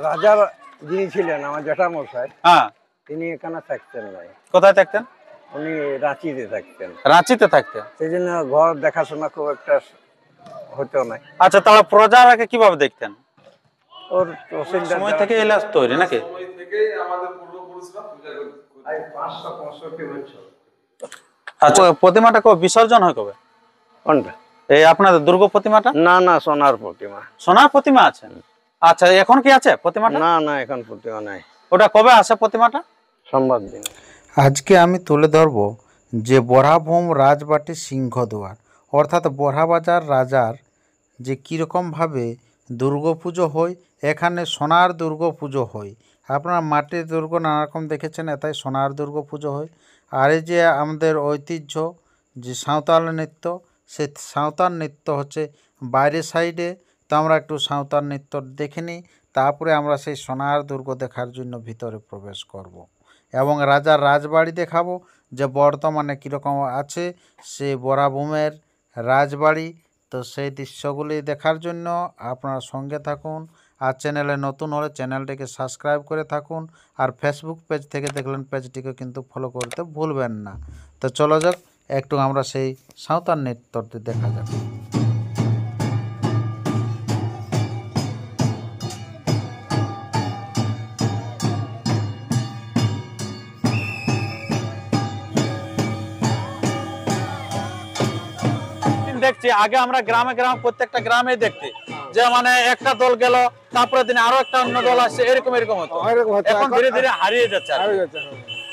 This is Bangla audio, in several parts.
রাজার যিনি ছিলেন আমার জ্যাঠামশাই, হ্যাঁ, তিনি এখানে থাকতেন নাই। কোথায় থাকতেন? উনি রাঁচিতে থাকতেন। রাঁচিতে থাকতেন। সেই জন্য ঘর দেখাশোনা খুব একটা হতো না। আচ্ছা, তাহলে প্রজারাকে কিভাবে দেখতেন? ওর তহসিলদার সময় থেকে এলাস তৈরি নাকি? আচ্ছা, প্রতিমাটা কবে বিসর্জন হয় কবে? কোনটা? এই আপনাদের দুর্গা প্রতিমাটা? না না, সোনার প্রতিমা। সোনার প্রতিমা আছে? আচ্ছা, এখন কি আছে প্রতিমাটা? না না, এখন প্রতিমা নাই। ওটা কবে আসে প্রতিমাটা? সোমবার দিন। আজকে আমি তুলে ধরব যে বরাভূম রাজবাটি সিংহদুয়ার অর্থাৎ বড়াবাজার রাজার যে কীরকমভাবে দুর্গাপুজো হয়। এখানে সোনার দুর্গাপুজো হয়। আপনারা মাটির দুর্গ নানারকম দেখেছেন, এটাই সোনার দুর্গাপুজো হয়। আর এই যে আমাদের ঐতিহ্য যে সাঁওতাল নৃত্য, সে সাঁওতাল নৃত্য হচ্ছে বাইরের সাইডে। তো আমরা একটু সাঁওতাল নৃত্য দেখে নিই, তারপরে আমরা সেই সোনার দুর্গ দেখার জন্য ভিতরে প্রবেশ করব এবং রাজার রাজবাড়ি দেখাবো যে বর্তমানে কীরকম আছে সে বরাভূমের রাজবাড়ি। তো সেই দৃশ্যগুলি দেখার জন্য আপনারা সঙ্গে থাকুন। আর চ্যানেলে নতুন হলে চ্যানেলটিকে সাবস্ক্রাইব করে থাকুন। আর ফেসবুক পেজ থেকে দেখলেন পেজটিকে কিন্তু ফলো করতে ভুলবেন না। তো চলো যাক, একটু আমরা সেই সাঁওতাল নৃত্যটি দেখা যাক। দেখছি আগে আমরা গ্রামে গ্রামে প্রত্যেকটা গ্রামে দেখছি যে মানে একটা দল গেল, তারপরে দিনে আরো একটা অন্য দল আসছে, এরকম এরকম হতো। এখন ধীরে ধীরে হারিয়ে যাচ্ছে।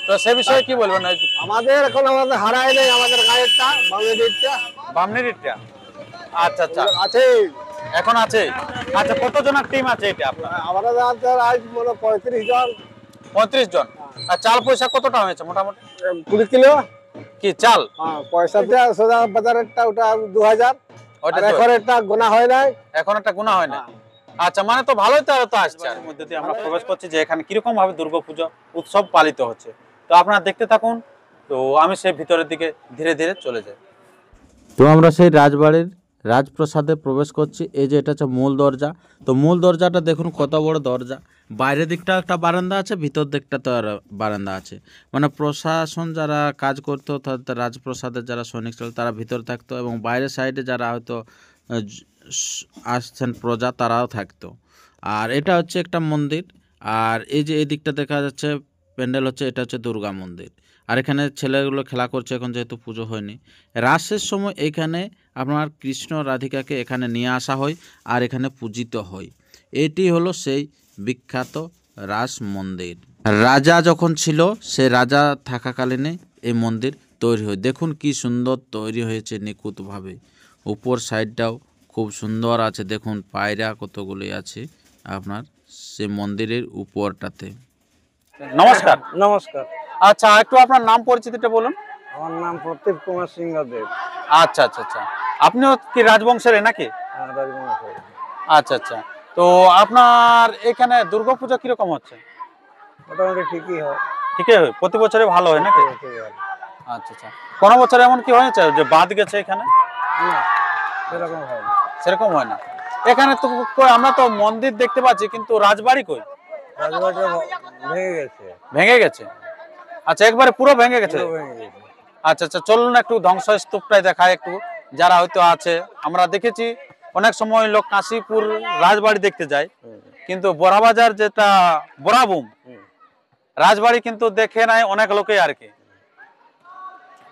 তো সে বিষয়ে কি বলবেন? আমাদের এখন হারায় নেই, আমাদের গায়েরটা বামনিরটা। আচ্ছা আচ্ছা, আছে, এখন আছে। আচ্ছা, কতজনের টিম আছে এটা আপনার? আমাদের আজ মনে 35 জন। 35 জন। আর চাল পয়সা কতটা হয়েছে মোটামুটি? 20 কিলো কি চাল? পয়সাটা সোজা বাজারেরটা ওটা 2000। এখন একটা গোনা হয় নাই, এখন একটা গুণা হয় না। আচ্ছা, মানে তো ভালোই তো আসছে। এর মধ্যে দিয়ে আমরা প্রবেশ করছি যে এখানে কিরকম ভাবে দুর্গাপূজা উৎসব পালিত হচ্ছে। তো আপনারা দেখতে থাকুন। তো আমি সেই ভিতরের দিকে ধীরে ধীরে চলে যাই। তো আমরা সেই রাজবাড়ির রাজপ্রাসাদে প্রবেশ করছি। এই যে এটা হচ্ছে মূল দরজা। তো মূল দরজাটা দেখুন কত বড় দরজা। বাইরের দিকটা একটা বারান্দা আছে, ভিতর দিকটা তো আর বারান্দা আছে। মানে প্রশাসন যারা কাজ করতো, অর্থাৎ রাজপ্রাসাদের যারা সৈনিক ছিল তারা ভিতরে থাকতো এবং বাইরের সাইডে যারা হয়তো আসছেন প্রজা তারাও থাকতো। আর এটা হচ্ছে একটা মন্দির। আর এই যে এই দিকটা দেখা যাচ্ছে প্যান্ডেল হচ্ছে, এটা হচ্ছে দুর্গা মন্দির। আর এখানে ছেলেগুলো খেলা করছে এখন, যেহেতু পুজো হয়নি। রাসের সময় এখানে আপনার কৃষ্ণ রাধিকাকে এখানে নিয়ে আসা হয় আর এখানে পূজিত হয়। এটি হলো সেই বিখ্যাত রাস মন্দির। রাজা যখন ছিল সে রাজা থাকাকালীনে এই মন্দির তৈরি হয়। দেখুন কি সুন্দর তৈরি হয়েছে নিখুঁতভাবে। উপর সাইডটাও খুব সুন্দর আছে, দেখুন পায়রা কতগুলি আছে আপনার সে মন্দিরের উপরটাতে। নমস্কার। নমস্কার। আচ্ছা, একটু আপনার নাম পরিচিতিটা বলুন। আমার নাম প্রদীপ কুমার সিংহদেব। আচ্ছা আচ্ছা আচ্ছা, আপনিও কি রাজবংশের নাকি? আচ্ছা আচ্ছা, তো আপনার এখানে দুর্গাপূজা কিরকম হচ্ছে? মোটামুটি ঠিকই হয়। ঠিকই হয়, প্রতি বছরে ভালো হয় নাকি? আচ্ছা আচ্ছা, কোন বছর এমন কি হয়েছে যে বাদ গেছে এখানে? না, সেরকম হয় না। সেরকম হয় না। এখানে তো আমরা তো মন্দির দেখতে পাচ্ছি, কিন্তু রাজবাড়ি কই? রাজবাড়িটা ভেঙে গেছে। ভেঙে গেছে? আচ্ছা, একবারে পুরো ভেঙে গেছে? আচ্ছা আচ্ছা, চলুন একটু ধ্বংসস্তূপটাই দেখায় একটু, যারা হয়তো আছে। আমরা দেখেছি অনেক সময় লোক কাশীপুর রাজবাড়ি দেখতে যায়, কিন্তু বড়াবাজার যেটা বরাভূম রাজবাড়ি কিন্তু দেখে নাই অনেক লোকে আর কি।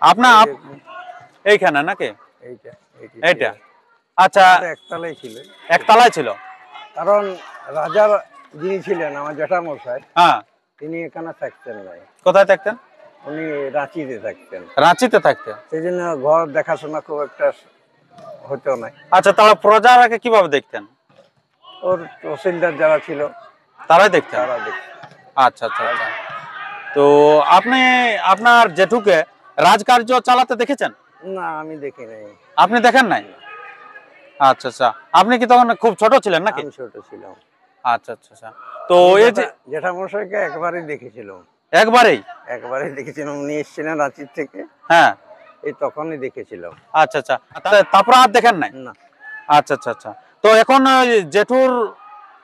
আপনার এইখানে নাকি? এইটা আচ্ছা, একতলায় ছিল। একতলায় ছিল? কারণ রাজার যিনি ছিলেন আমার জ্যাঠামশাই, হ্যাঁ, তিনি এখানে থাকতেন নাই। কোথায় থাকতেন? উনি রাঁচিতে থাকতেন। রাঁচিতে থাকতেন। সেই জন্য ঘর দেখাশোনা খুব একটা হতো না। আচ্ছা, তাহলে প্রজারাকে কিভাবে দেখতেন? ওর তহসিলদার যারা ছিল তারাই দেখতেন? আচ্ছা আচ্ছা আচ্ছা, তো আপনি আপনার জেঠুকে রাজকার্য চালাতে দেখেছেন? না, আমি দেখি নাই। আপনি দেখেন নাই? আচ্ছা আচ্ছা, আপনি কি তখন খুব ছোট ছিলেন নাকি? আমি ছোট ছিলাম। আচ্ছা আচ্ছা আচ্ছা, তো এই যে জেঠামশাইকে একবারই দেখেছিলাম। একবারেই দেখেছিলাম, উনি এসেছিলেন রাঁচির থেকে। হ্যাঁ, এই তখনই দেখেছিলাম। আচ্ছা আচ্ছা, তারপর আর দেখেন নাই? না। আচ্ছা আচ্ছা আচ্ছা, তো এখন জেঠুর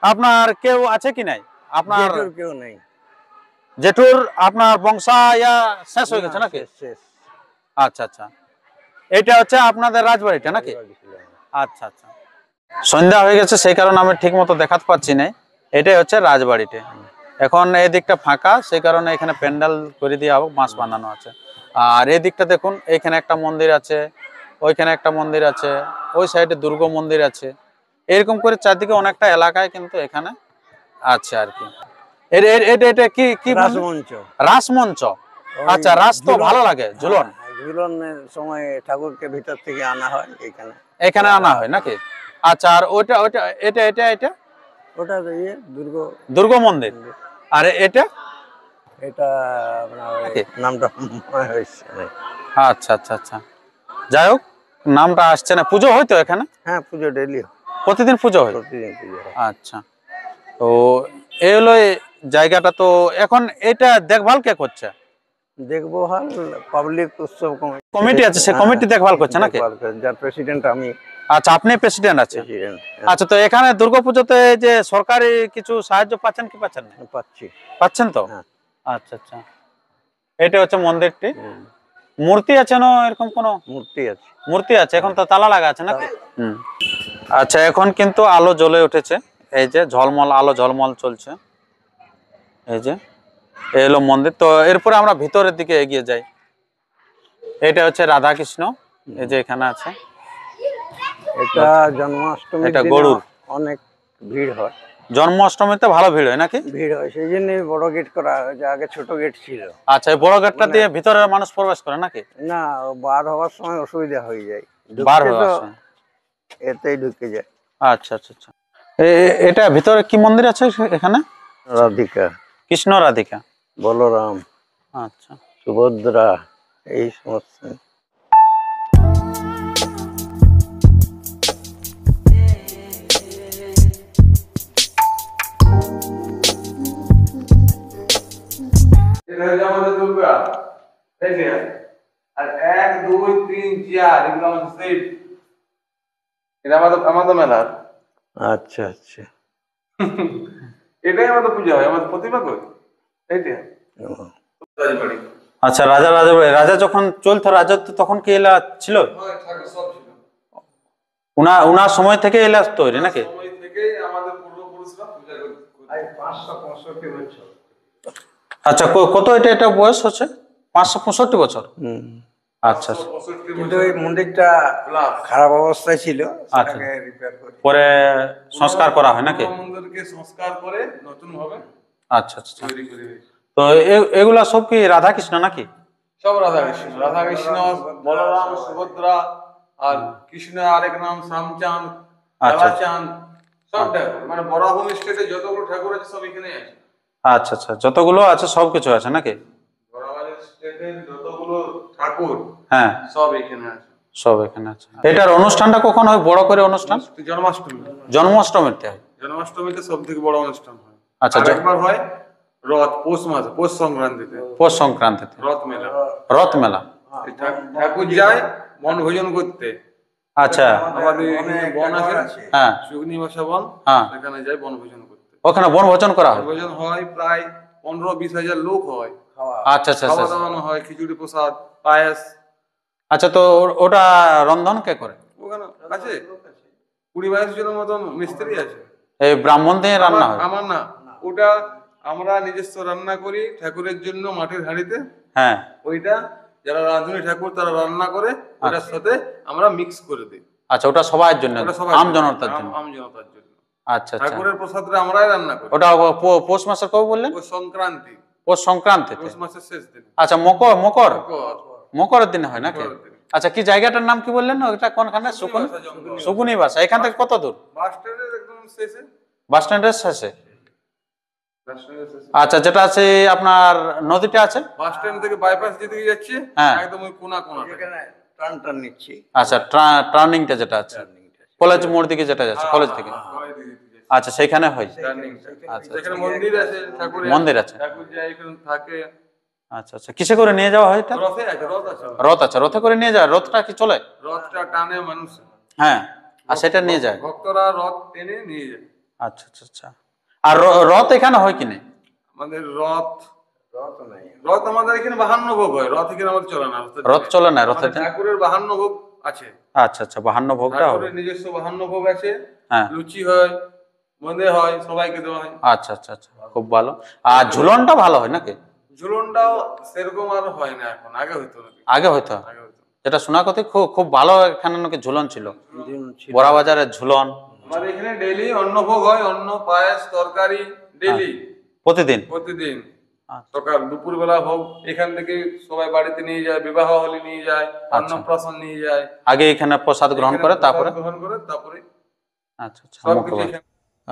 আপনার কেউ আছে কি নাই? আপনার জেঠুর কেউ নেই। জেঠুর আপনার বংশা ইয়া শেষ হয়ে গেছে নাকি? শেষ, শেষ। আচ্ছা আচ্ছা, এটা হচ্ছে আপনাদের রাজবাড়িটা নাকি? বাড়ি ছিল। আচ্ছা আচ্ছা, সন্ধ্যা হয়ে গেছে সেই কারণে আমি ঠিক মতো দেখাতে পাচ্ছি না। এটাই হচ্ছে রাজবাড়িতে। এখন এই দিকটা ফাঁকা, সেই কারণে এখানে প্যান্ডেল করে দেওয়া হোক, বাঁশ বাঁধানো আছে। আর এই দিকটা দেখুন, এইখানে একটা মন্দির আছে, ওইখানে একটা মন্দির আছে, ওই সাইডে দুর্গা মন্দির আছে। এরকম করে চারদিকে অনেকটা এলাকায় কিন্তু এখানে আছে আর কি। এটা কি কি মন্দির? রাসমঞ্চ। রাসমঞ্চ। আচ্ছা, রাস তো ভালো লাগে, ঝুলন। ঝুলনের সময় ঠাকুরকে ভিতর থেকে আনা হয় এখানে। এখানে আনা হয় নাকি? আচ্ছা, আর ওইটা ওইটা এটা ওটা দুর্গা মন্দির। আর এটা এটা আপনার নাকি? নামটা মনে হচ্ছে না। আচ্ছা আচ্ছা আচ্ছা, যাই হোক, নামটা আসছে না। পুজো হয় তো এখানে? হ্যাঁ, পুজো ডেইলি প্রতিদিন পুজো হয়? প্রতিদিন পুজো হয়। আচ্ছা, তো এই হলো এই জায়গাটা। তো এখন এটা দেখভাল কে করছে? দেখবো হাল পাবলিক উৎসব কমিটি আছে, সে কমিটি দেখভাল করছে নাকি? যার প্রেসিডেন্ট আমি। আচ্ছা, আপনি প্রেসিডেন্ট আছেন। প্রেসিডেন্ট আচ্ছা, তো এখানে দুর্গাপুজোতে যে সরকারি কিছু সাহায্য পাচ্ছেন কি পাচ্ছেন না? পাচ্ছি। পাচ্ছেন তো? হ্যাঁ। আচ্ছা আচ্ছা, এটা হচ্ছে মন্দিরটি। মূর্তি আছে না এরকম কোন? মূর্তি আছে। মূর্তি আছে, এখন তো তালা লাগা আছে নাকি? আচ্ছা, এখন কিন্তু আলো জ্বলে উঠেছে, এই যে ঝলমল আলো ঝলমল চলছে। এই যে এই হলো মন্দির। তো এরপরে আমরা ভিতরের দিকে এগিয়ে যাই। এটা হচ্ছে রাধা কৃষ্ণ, এই যে এখানে আছে। এটা জন্মাষ্টমীর এটা দিনে গরুর। অনেক ভিড় হয়। জন্মাষ্টমীতে ভালো ভিড় হয় নাকি? ভিড় হয়, সেই জন্য বড় গেট করা হয়েছে। আগে ছোট গেট ছিল। আচ্ছা, এই বড় গেটটা দিয়ে ভিতরে মানুষ প্রবেশ করে নাকি? না, বার হওয়ার সময় অসুবিধা হয়ে যায়। বার ঢুকতে হওয়ার তো সময়। এতেই ঢুকে যায়। আচ্ছা আচ্ছা আচ্ছা, এটা ভিতরে কি মন্দির আছে এখানে? রাধিকা, কৃষ্ণ রাধিকা, বলরাম, আচ্ছা। সুভদ্রা, এই সমস্ত। এটা হচ্ছে আমাদের দুর্গা, এই যে আর 1 2 3 4 এগুলো আমাদের সেট। এটা আমাদের মেলা। আচ্ছা আচ্ছা। এটাই আমাদের পূজা হয়, আমাদের প্রতিমা কই এইটা ও। রাজবাড়ি। আচ্ছা, রাজা যখন চলতো রাজত্ব, তখন কি এলা ছিল? হয়, ঠাকুর সব ছিল। উনার সময় থেকে এলা তৈরি নাকি? সময় থেকেই আমাদের পূর্বপুরুষরা পূজা করত। 565 বছর। আচ্ছা, কত এটা বয়স হচ্ছে? 565 বছর। হুম। আচ্ছা আচ্ছা। 65 কিন্তু এই মন্দিরটা খারাপ অবস্থায় ছিল, সেটাকে রিপেয়ার করে পরে সংস্কার করা হয় নাকি? মন্দিরকে সংস্কার করে নতুন ভাবে আচ্ছা আচ্ছা। তৈরি করে হয়েছে। তো এগুলা সব কি রাধা কৃষ্ণ নাকি? সব রাধা কৃষ্ণ, বলরাম, সুভদ্রা, আর কৃষ্ণের আরেক নাম শ্যামচাঁদ, আচ্ছা। কালাচাঁদ, সব ঠাকুর। মানে বরাভূম স্টেটে যতগুলো ঠাকুর আছে সব এখানে আছে। আচ্ছা আচ্ছা, যতগুলো আছে সবকিছু আছে নাকি? বরাভূম স্টেটের যতগুলো ঠাকুর হ্যাঁ, সব এখানে আছে। সব এখানে আছে। এটার অনুষ্ঠানটা কখন হয়, বড় করে অনুষ্ঠান? জন্মাষ্টমী, জন্মাষ্টমীতে হয়। জন্মাষ্টমীতে সব থেকে বড় অনুষ্ঠান হয়। আচ্ছা, আর একবার হয় রথ, পৌষ মাসে, পৌষ সংক্রান্তিতে পৌষ সংক্রান্তিতে রথ মেলা। রথ মেলা। এই ঠাকুর যায় বনভোজন করতে। আচ্ছা, আমাদের এখানে বন আছে, হ্যাঁ শুকনি ভাষা বন, হ্যাঁ, সেখানে যায় বনভোজন করতে। ওখানে বনভোজন করা হয়। বনভোজন হয়, প্রায় 15-20 হাজার লোক হয়। আচ্ছা আচ্ছা খাওয়া আচ্ছা। দাওয়ানো হয়, খিচুড়ি প্রসাদ, পায়েস। আচ্ছা, তো ওটা রন্ধন কে করে? ওখানে আছে 20-22 জনের মতন মিস্ত্রি আছে। এই ব্রাহ্মণ দিয়ে রান্না হয়? আমার না, ওটা আমরা নিজস্ব রান্না করি ঠাকুরের জন্য মাটির হাঁড়িতে। হ্যাঁ। ওইটা যারা রাঁধুনি ঠাকুর তারা রান্না করে, ওটার সাথে আমরা মিক্স করে দিই। আচ্ছা, ওটা সবার জন্য, ওটা সবার আম জন্য, জনতার জন্য? আম জনতার জন্য। আচ্ছা আচ্ছা। ঠাকুরের প্রসাদটা আমরাই রান্না করি। ওটা পৌষ মাসের কবে বললেন? ওই সংক্রান্তি, পৌষ সংক্রান্তিতে। পৌষ মাসের শেষ দিন। আচ্ছা, মকরের দিনে হয় নাকি? মকরের দিনে। আচ্ছা, কি জায়গাটার নাম কি বললেন? ওটা কোনখানে? সুকুনি বাসা। এখান থেকে কত দূর? বাস স্ট্যান্ডের একদম শেষে। বাস স্ট্যান্ডের শেষে? বাস স্ট্যান্ডের শেষে। আচ্ছা, যেটা আছে আপনার নদীটা আছে? বাস স্ট্যান্ড থেকে বাইপাস যেদিকে যাচ্ছে, হ্যাঁ। একদম ওই কোনা। এখানে টার্ন নিচ্ছি। আচ্ছা, টার্নিংটা যেটা আছে, কলেজ মোড় দিকে যেটা যাচ্ছে, কলেজ থেকে। আচ্ছা, সেইখানে হয়। আচ্ছা, এখানে মন্দির আছে, ঠাকুরের মন্দির আছে। ঠাকুর যায় এখানে থাকে। আচ্ছা আচ্ছা, কিসে করে নিয়ে যাওয়া হয় এটা? রথে আছে, রথ আছে। রথ আছে, রথে করে নিয়ে যায়। রথটা কি চলে? রথটা টানে মানুষ। হ্যাঁ, আর সেটা নিয়ে যায়। ভক্তরা রথ টেনে নিয়ে যায়। আচ্ছা আচ্ছা আচ্ছা। আর রথ এখানে হয় কি না? আমাদের রথ রথ নাই। রথ আমাদের এখানে 52 ভোগ হয়, রথ এখানে আমাদের চলে না। রথ চলে না রথের আমাদের দিন? ঠাকুরের 52 ভোগ আছে। আচ্ছা আচ্ছা, 52 ভোগটা হবে। ঠাকুরের নিজস্ব 52 ভোগ আছে। হ্যাঁ। লুচি হয়, বোঁদে হয়, সবাইকে দেওয়া হয়। আচ্ছা আচ্ছা আচ্ছা, খুব ভালো। আর ঝুলনটা ভালো হয় নাকি? ঝুলনটাও সেরকম আর হয় না এখন, আগে হইতো নাকি। আগে হয়তো, আগে হইতো। যেটা শোনা কথা খুব খুব ভালো এখানে নাকি ঝুলন ছিল, ছিল। বড়া বাজারের ঝুলন আমাদের এখানে ডেইলি অন্ন ভোগ হয়, অন্ন পায়েস তরকারি ডেইলি প্রতিদিন। প্রতিদিন। আচ্ছা। সকাল দুপুর বেলা ভোগ এখান থেকে সবাই বাড়িতে নিয়ে যায়, বিবাহ হলে নিয়ে যায়, অন্নপ্রাশন নিয়ে যায়। আগে এখানে প্রসাদ গ্রহণ এখানে করে প্রসাদ তারপরে। গ্রহণ করে তারপরে আচ্ছা আচ্ছা, সবকিছু এখানে।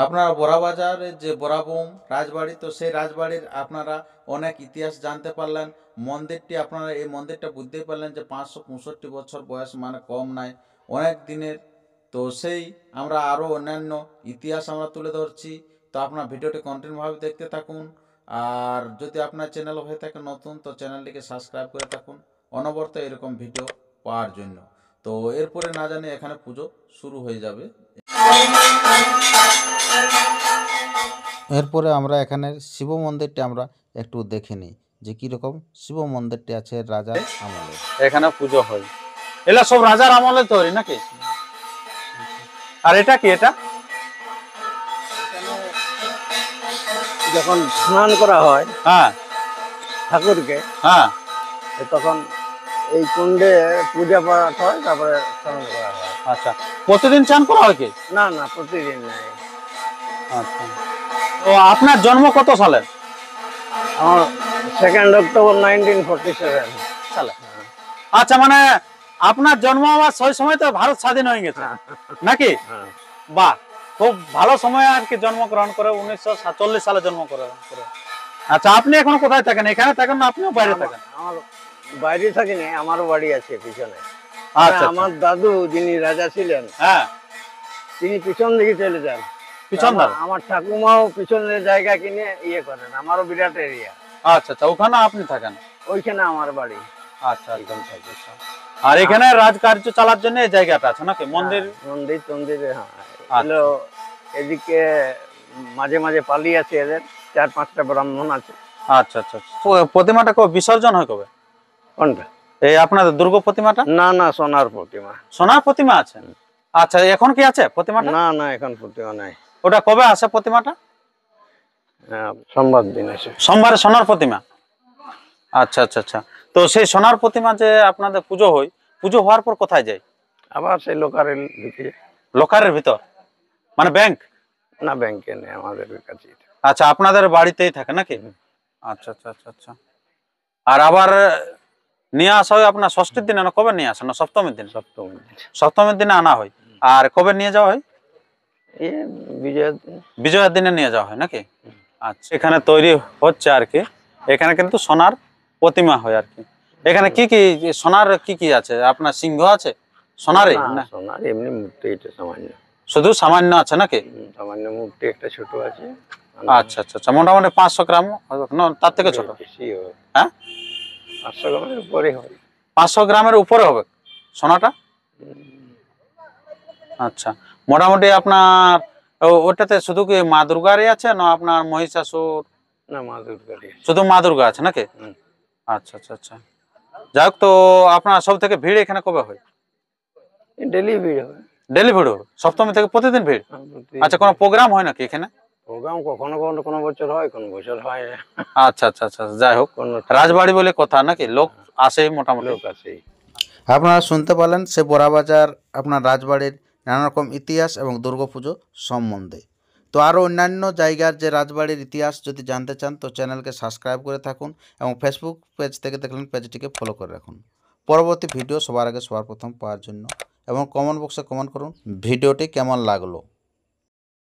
আপনারা বড়াবাজারের যে বরাবুম রাজবাড়ি, তো সেই রাজবাড়ির আপনারা অনেক ইতিহাস জানতে পারলেন। মন্দিরটি আপনারা এই মন্দিরটা বুঝতেই পারলেন যে 565 বছর বয়স, মানে কম নাই, অনেক দিনের। তো সেই আমরা আরও অন্যান্য ইতিহাস আমরা তুলে ধরছি। তো আপনার ভিডিওটি কন্টিনিউভাবে দেখতে থাকুন। আর যদি আপনার চ্যানেল হয়ে থাকে নতুন, তো চ্যানেলটিকে সাবস্ক্রাইব করে থাকুন অনবরত এরকম ভিডিও পাওয়ার জন্য। তো এরপরে না জানি এখানে পুজো শুরু হয়ে যাবে। এরপরে আমরা এখানের শিব মন্দিরটি আমরা একটু দেখে নিই যে কীরকম শিব মন্দিরটি আছে রাজার আমলে। এখানে পুজো হয়, এলা সব রাজার আমলে তৈরি নাকি? আর এটা কি? এটা যখন স্নান করা হয় হ্যাঁ ঠাকুরকে, হ্যাঁ। তখন এই কুণ্ডে পূজা পাঠ হয়, তারপরে স্নান করা হয়। আচ্ছা, প্রতিদিন চান করা হয় কি? না না, প্রতিদিন নাই। আচ্ছা, তো আপনার জন্ম কত সালে? আমার 2 অক্টোবর 1947 সালে। আচ্ছা, মানে আপনার জন্ম আমার সেই সময় তো ভারত স্বাধীন হয়ে গেছে নাকি? হ্যাঁ। বাহ, খুব ভালো সময় আর কি জন্মগ্রহণ করে, 1947 সালে জন্মগ্রহণ করে। আচ্ছা, আপনি এখন কোথায় থাকেন? এখানে থাকেন না আপনিও বাইরে থাকেন? আমার বাইরে থাকি না, আমারও বাড়ি আছে পিছনে। আচ্ছা, আমার দাদু যিনি রাজা ছিলেন, হ্যাঁ, তিনি পিছন দিকে চলে যান। পিছন ধারে? আমার ঠাকুমাও পিছনের জায়গা কিনে ইয়ে করেন, আমারও বিরাট এরিয়া। আচ্ছা আচ্ছা, ওখানে আপনি থাকেন? ওইখানে আমার বাড়ি। আচ্ছা আচ্ছা আচ্ছা। আর এখানে রাজকার্য চালার জন্য এই জায়গাটা আছে নাকি? মন্দির মন্দির টন্দির, হ্যাঁ। আচ্ছা। এগুলো এদিকে মাঝে মাঝে পালি আছে, এদের 4-5টা ব্রাহ্মণ আছে। আচ্ছা আচ্ছা আচ্ছা। প্রতিমাটা কবে বিসর্জন হয় কবে? কোনটা? এই আপনাদের দুর্গা প্রতিমাটা? না না, সোনার প্রতিমা। সোনার প্রতিমা আছে? আচ্ছা, এখন কি আছে প্রতিমাটা? না না, এখন প্রতিমা নাই। ওটা কবে আসে প্রতিমাটা? সোমবার দিন আছে। সোমবারে সোনার প্রতিমা? আচ্ছা আচ্ছা আচ্ছা। তো সেই সোনার প্রতিমা যে আপনাদের পুজো হয়, পুজো হওয়ার পর কোথায় যায়? আবার সেই লোকারের দিকে। লোকারের ভিতর মানে ব্যাংক? না, ব্যাংকে নেই, আমাদের কাছে। আচ্ছা, আপনাদের বাড়িতেই থাকে নাকি? আচ্ছা আচ্ছা আচ্ছা আচ্ছা। আর আবার নিয়ে আসা হয় আপনার ষষ্ঠীর দিনে, না কবে নিয়ে আসেন? না সপ্তমীর দিন? সপ্তমী দিন। সপ্তমীর দিনে আনা হয়। আর কবে নিয়ে যাওয়া হয়? এই বিজয়ের দিন। বিজয়ের দিনে নিয়ে যাওয়া হয় নাকি? আচ্ছা, এখানে তৈরি হচ্ছে আর কি। এখানে কিন্তু সোনার প্রতিমা হয় আর কি। এখানে কি কি সোনার কি কি আছে? আপনার সিংহ আছে সোনারে? না, সোনার এমনি মূর্তি, এটা সামান্য। শুধু সামান্য আছে নাকি? সামান্য মূর্তি একটা ছোট আছে। আচ্ছা আচ্ছা আচ্ছা, মোটামুটি 500 গ্রাম হবে না, তার থেকে ছোট? বেশি হবে। হ্যাঁ, 500 গ্রামের উপরে হয়। 500 গ্রামের উপরে হবে সোনাটা? আচ্ছা, মোটামুটি আপনার ওটাতে শুধু কি মা দুর্গারই আছে, না আপনার মহিষাসুর? না, মা দুর্গারই। শুধু মা দুর্গা আছে নাকি? আচ্ছা আচ্ছা আচ্ছা। যাই হোক, তো আপনার সব থেকে ভিড় এখানে কবে হয়? ডেলি ভিড় হয়। ডেলি ভিড় হবে? সপ্তমী থেকে প্রতিদিন ভিড়? আচ্ছা, কোনো প্রোগ্রাম হয় নাকি এখানে? প্রোগ্রাম কখনো কখনো কোনো বছর হয়, কোনো বছর হয় না। আচ্ছা আচ্ছা আচ্ছা, যাই হোক, রাজবাড়ি বলে কথা নাকি, লোক আসে মোটামুটি? লোক আছে। আপনারা শুনতে পারলেন সে বড়াবাজার আপনার রাজবাড়ির নানা রকম ইতিহাস এবং দুর্গাপুজো সম্বন্ধে। তো আরও অন্যান্য জায়গার যে রাজবাড়ির ইতিহাস যদি জানতে চান, তো চ্যানেলকে সাবস্ক্রাইব করে থাকুন এবং ফেসবুক পেজ থেকে দেখলেন পেজটিকে ফলো করে রাখুন পরবর্তী ভিডিও সবার আগে সবার প্রথম পাওয়ার জন্য। এবং কমেন্ট বক্সে কমেন্ট করুন ভিডিওটি কেমন লাগলো।